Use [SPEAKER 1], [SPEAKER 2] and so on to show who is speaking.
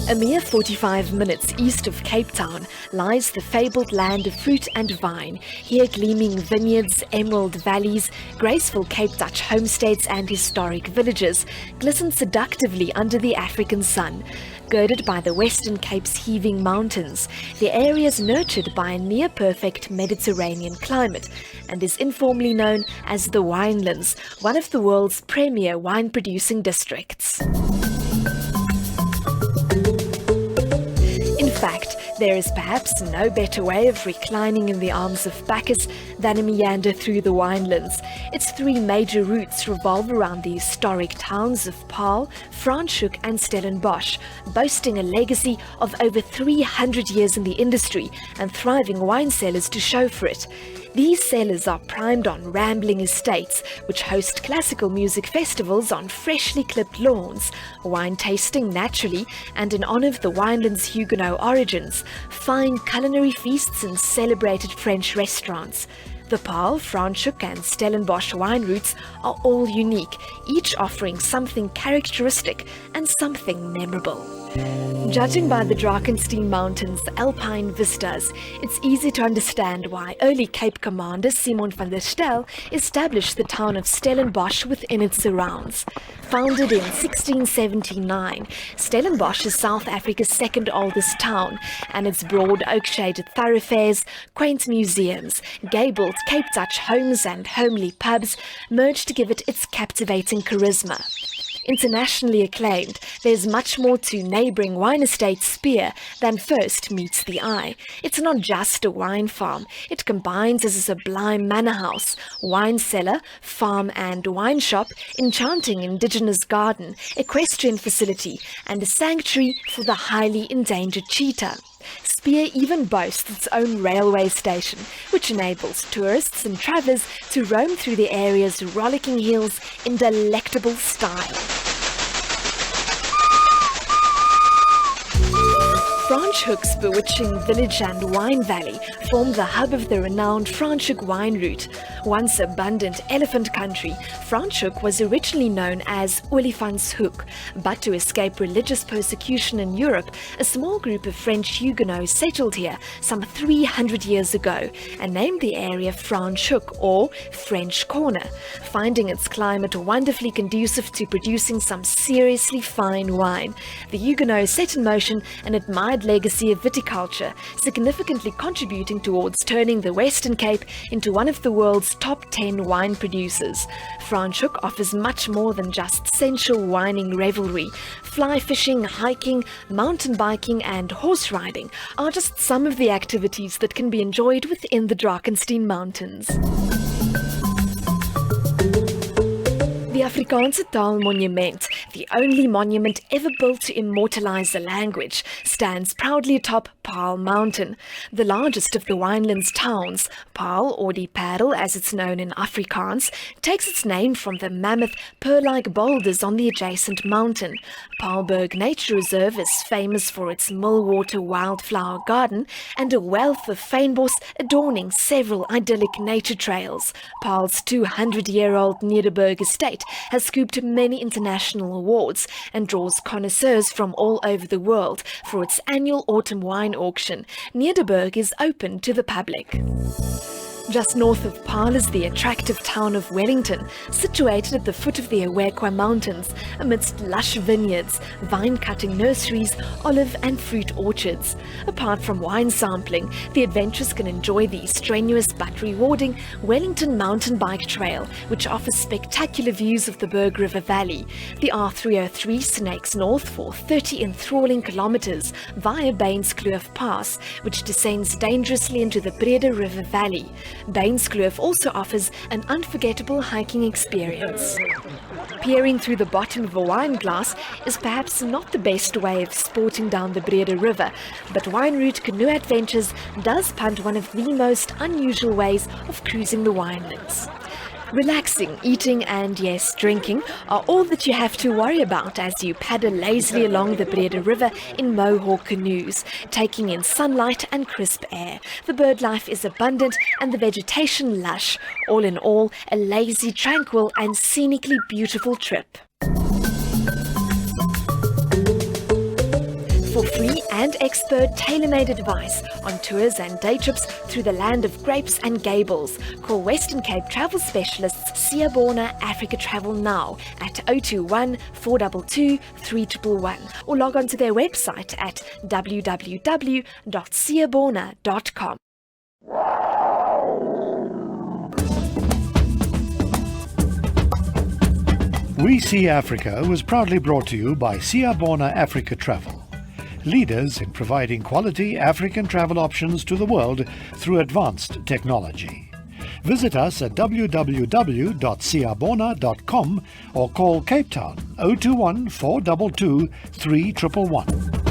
[SPEAKER 1] A mere 45 minutes east of Cape Town lies the fabled land of fruit and vine. Here gleaming vineyards, emerald valleys, graceful Cape Dutch homesteads and historic villages glisten seductively under the African sun. Girded by the Western Cape's heaving mountains, the area is nurtured by a near-perfect Mediterranean climate and is informally known as the Winelands, one of the world's premier wine-producing districts. In fact, there is perhaps no better way of reclining in the arms of Bacchus than a meander through the Winelands. Its three major routes revolve around the historic towns of Paarl, Franschhoek and Stellenbosch, boasting a legacy of over 300 years in the industry and thriving wine cellars to show for it. These cellars are primed on rambling estates, which host classical music festivals on freshly clipped lawns, wine tasting naturally, and in honor of the Winelands' Huguenot origins, fine culinary feasts and celebrated French restaurants. The Paarl, Franschhoek and Stellenbosch wine routes are all unique, each offering something characteristic and something memorable. Judging by the Drakenstein Mountains' alpine vistas, it's easy to understand why early Cape commander Simon van der Stel established the town of Stellenbosch within its surrounds. Founded in 1679, Stellenbosch is South Africa's second oldest town, and its broad oak-shaded thoroughfares, quaint museums, gabled Cape Dutch homes and homely pubs merge to give it its captivating charisma. Internationally acclaimed, there's much more to neighbouring wine estate Spear than first meets the eye. It's not just a wine farm. It combines as a sublime manor house, wine cellar, farm and wine shop, enchanting indigenous garden, equestrian facility and a sanctuary for the highly endangered cheetah. Spear even boasts its own railway station, which enables tourists and travellers to roam through the area's rollicking hills in delectable style. Franschhoek's bewitching village and wine valley form the hub of the renowned Franschhoek wine route. Once abundant elephant country, Franschhoek was originally known as Olifantshoek, but to escape religious persecution in Europe, a small group of French Huguenots settled here some 300 years ago and named the area Franschhoek, or French Corner, finding its climate wonderfully conducive to producing some seriously fine wine. The Huguenots set in motion an admired legacy of viticulture, significantly contributing towards turning the Western Cape into one of the world's top 10 wine producers. Franschhoek offers much more than just sensual whining revelry. Fly fishing, hiking, mountain biking and horse riding are just some of the activities that can be enjoyed within the Drakenstein Mountains. The Afrikaanse Taal Monument, the only monument ever built to immortalize the language, stands proudly atop Paarl Mountain. The largest of the Winelands towns, Paarl, or die Parel as it's known in Afrikaans, takes its name from the mammoth pearl-like boulders on the adjacent mountain. Paarlberg Nature Reserve is famous for its millwater wildflower garden and a wealth of fynbos adorning several idyllic nature trails. Paarl's 200-year-old Nederburg estate has scooped many international awards and draws connoisseurs from all over the world for its annual autumn wine auction. Nederburg is open to the public. Just north of Paarl is the attractive town of Wellington, situated at the foot of the Iwequa Mountains, amidst lush vineyards, vine-cutting nurseries, olive and fruit orchards. Apart from wine sampling, the adventurers can enjoy the strenuous but rewarding Wellington Mountain Bike Trail, which offers spectacular views of the Berg River Valley. The R303 snakes north for 30 enthralling kilometers via Beinskloof Pass, which descends dangerously into the Brede River Valley. Beinskloof also offers an unforgettable hiking experience. Peering through the bottom of a wine glass is perhaps not the best way of sporting down the Brede River, but Wine Route Canoe Adventures does punt one of the most unusual ways of cruising the Winelands. Relaxing, eating and yes, drinking are all that you have to worry about as you paddle lazily along the Brede River in Mohawk canoes, taking in sunlight and crisp air. The bird life is abundant and the vegetation lush. All in all, a lazy, tranquil and scenically beautiful trip. For free and expert tailor-made advice on tours and day trips through the land of grapes and gables, call Western Cape travel specialists Siyabona Africa Travel now at 021 422 3111 or log on to their website at www.siyabona.com.
[SPEAKER 2] We See Africa was proudly brought to you by Siyabona Africa Travel, leaders in providing quality African travel options to the world through advanced technology. Visit us at www.siyabona.com or call Cape Town 021 422 3111.